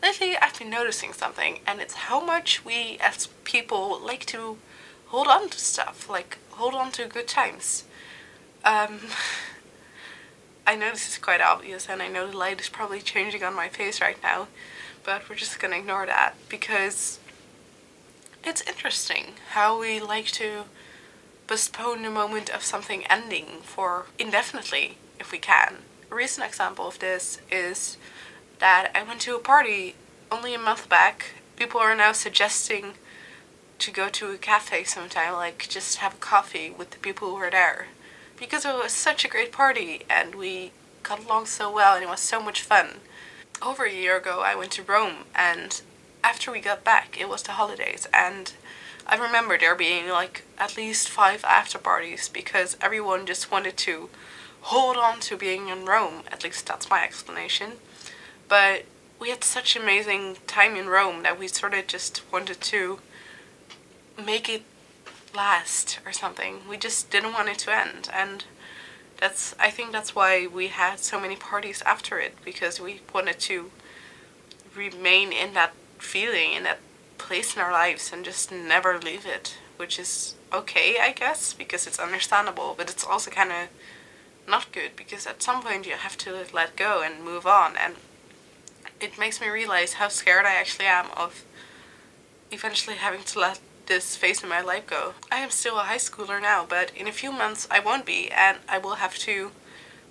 lately I've been noticing something, and it's how much we as people like to hold on to stuff, like hold on to good times. Um, I know this is quite obvious, and I know the light is probably changing on my face right now, but we're just gonna ignore that because it's interesting how we like to postpone the moment of something ending for indefinitely if we can. A recent example of this is that I went to a party only a month back. People are now suggesting to go to a cafe sometime, like just have a coffee with the people who were there. Because it was such a great party and we got along so well and it was so much fun. Over a year ago I went to Rome, and after we got back it was the holidays, and I remember there being like at least 5 after parties because everyone just wanted to hold on to being in Rome. At least that's my explanation. But we had such amazing time in Rome that we sort of just wanted to make it last or something. We just didn't want it to end, and I think that's why we had so many parties after it, because we wanted to remain in that feeling, in that place in our lives, and just never leave it, which is okay, I guess, because it's understandable, but it's also kind of not good, because at some point you have to let go and move on, and it makes me realize how scared I actually am of eventually having to let this phase in my life go. I am still a high schooler now, but in a few months I won't be, and I will have to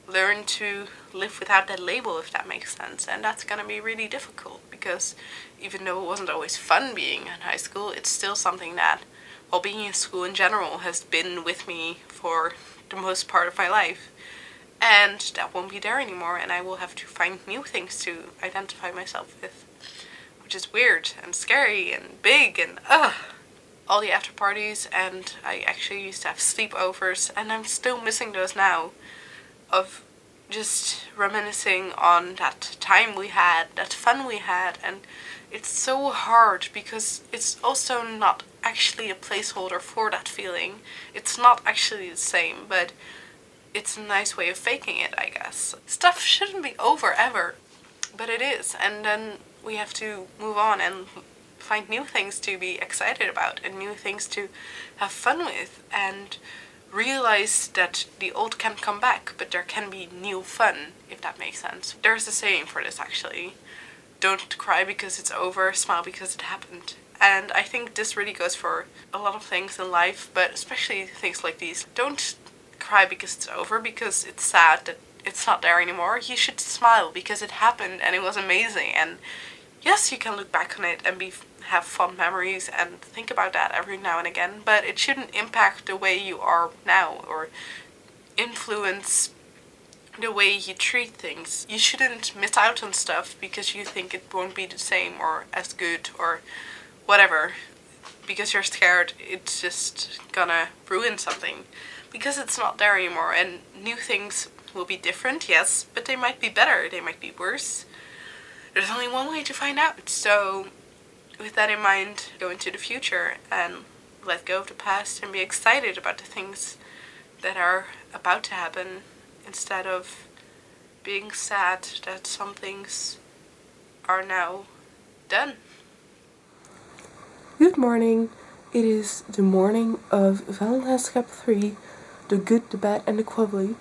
learn to live without that label, if that makes sense. And that's gonna be really difficult, because even though it wasn't always fun being in high school, it's still something that, well, being in school in general has been with me for the most part of my life. And that won't be there anymore, and I will have to find new things to identify myself with, which is weird and scary and big and all the after parties. And I actually used to have sleepovers, and I'm still missing those now, of just reminiscing on that time we had, that fun we had. And it's so hard because it's also not actually a placeholder for that feeling. It's not actually the same, but it's a nice way of faking it, I guess. Stuff shouldn't be over ever, but it is, and then we have to move on and find new things to be excited about and new things to have fun with, and realize that the old can come back, but there can be new fun, if that makes sense. There's a saying for this, actually. Don't cry because it's over, smile because it happened. And I think this really goes for a lot of things in life, but especially things like these. Don't cry because it's over, because it's sad that it's not there anymore. You should smile because it happened and it was amazing. And yes, you can look back on it and have fond memories and think about that every now and again, but it shouldn't impact the way you are now or influence the way you treat things. You shouldn't miss out on stuff because you think it won't be the same or as good or whatever, because you're scared it's just gonna ruin something, because it's not there anymore. And new things will be different, yes, but they might be better, they might be worse. There's only one way to find out. So with that in mind, go into the future and let go of the past and be excited about the things that are about to happen, instead of being sad that some things are now done. Good morning. It is the morning of Valentine's Cup 3, the good, the bad and the quabbly.